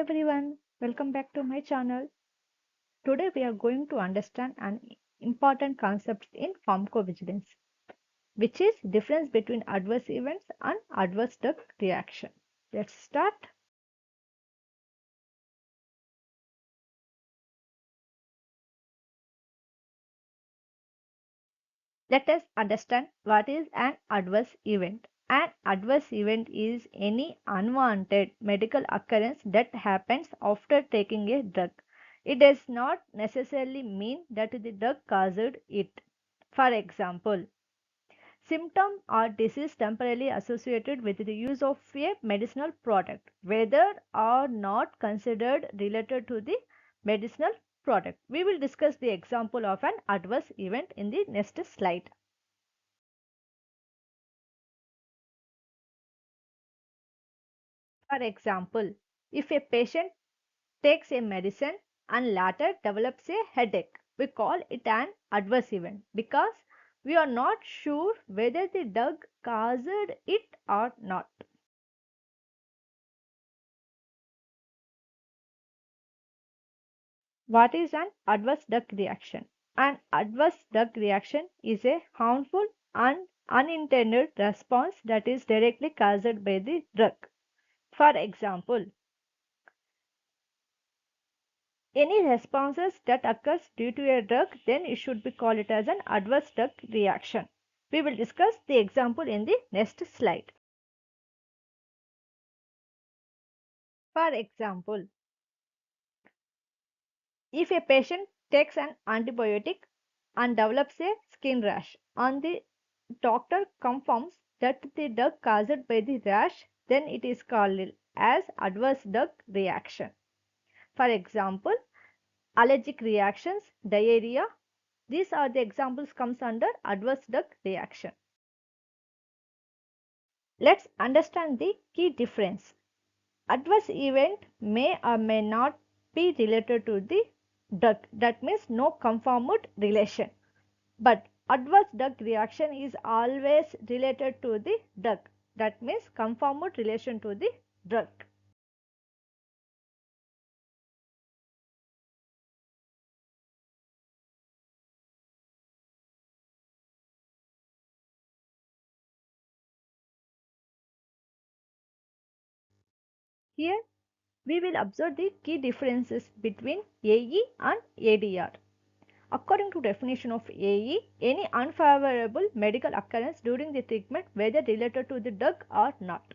everyone, welcome back to my channel. Today we are going to understand an important concept in pharmacovigilance, which is difference between adverse events and adverse drug reaction. Let's start. Let us understand what is an adverse event. An adverse event is any unwanted medical occurrence that happens after taking a drug. It does not necessarily mean that the drug caused it. For example, symptom or disease temporarily associated with the use of a medicinal product, whether or not considered related to the medicinal product. We will discuss the example of an adverse event in the next slide. For example, if a patient takes a medicine and later develops a headache, we call it an adverse event because we are not sure whether the drug caused it or not. What is an adverse drug reaction? An adverse drug reaction is a harmful and unintended response that is directly caused by the drug. For example, any responses that occurs due to a drug, then it should be called it as an adverse drug reaction. We will discuss the example in the next slide. For example, if a patient takes an antibiotic and develops a skin rash and the doctor confirms that the drug caused by the rash, then it is called as adverse drug reaction. For example, allergic reactions, diarrhea, these are the examples comes under adverse drug reaction. Let's understand the key difference. Adverse event may or may not be related to the drug. That means no confirmed relation. But adverse drug reaction is always related to the drug. That means confirmed relation to the drug. Here we will observe the key differences between AE and ADR. According to definition of AE, any unfavorable medical occurrence during the treatment whether related to the drug or not.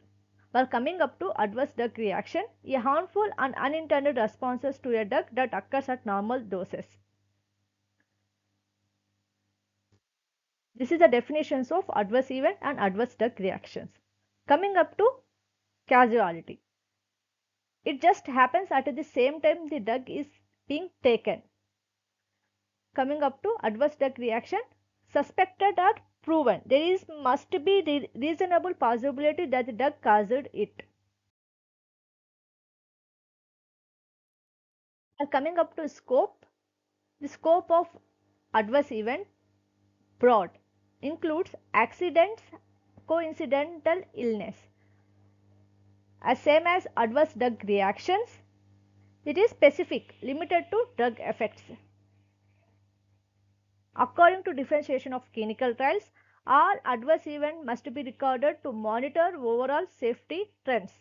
While coming up to adverse drug reaction, a harmful and unintended responses to a drug that occurs at normal doses. This is the definitions of adverse event and adverse drug reactions. Coming up to causality. It just happens at the same time the drug is being taken. Coming up to adverse drug reaction, suspected or proven. There is must be reasonable possibility that the drug caused it. And coming up to scope, the scope of adverse event broad, includes accidents, coincidental illness. As same as adverse drug reactions, it is specific, limited to drug effects. According to differentiation of clinical trials, all adverse events must be recorded to monitor overall safety trends.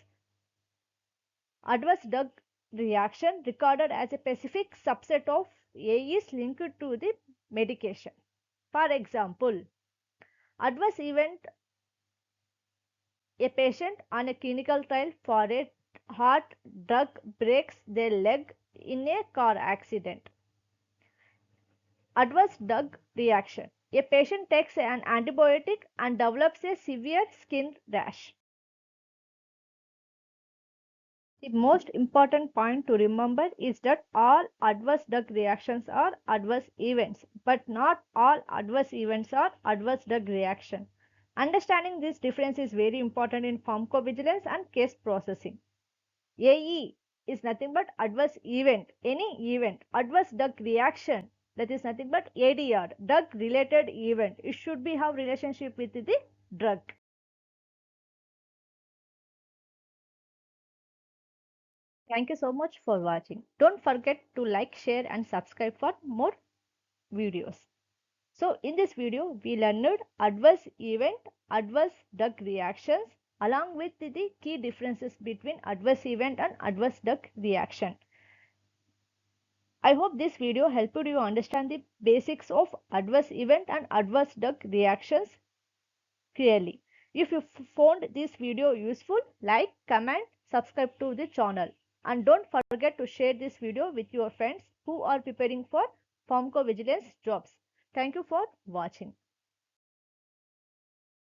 Adverse drug reaction recorded as a specific subset of A is linked to the medication. For example, adverse event, a patient on a clinical trial for a heart drug breaks their leg in a car accident. Adverse drug reaction, a patient takes an antibiotic and develops a severe skin rash. The most important point to remember is that all adverse drug reactions are adverse events, but not all adverse events are adverse drug reaction. Understanding this difference is very important in pharmacovigilance and case processing. AE is nothing but adverse event, any event. Adverse drug reaction, that is nothing but ADR, drug related event. It should be have relationship with the drug. Thank you so much for watching. Don't forget to like, share and subscribe for more videos. So in this video, we learned adverse event, adverse drug reactions along with the key differences between adverse event and adverse drug reaction. I hope this video helped you understand the basics of adverse event and adverse drug reactions clearly. If you found this video useful, like, comment, subscribe to the channel. And don't forget to share this video with your friends who are preparing for pharmacovigilance jobs. Thank you for watching.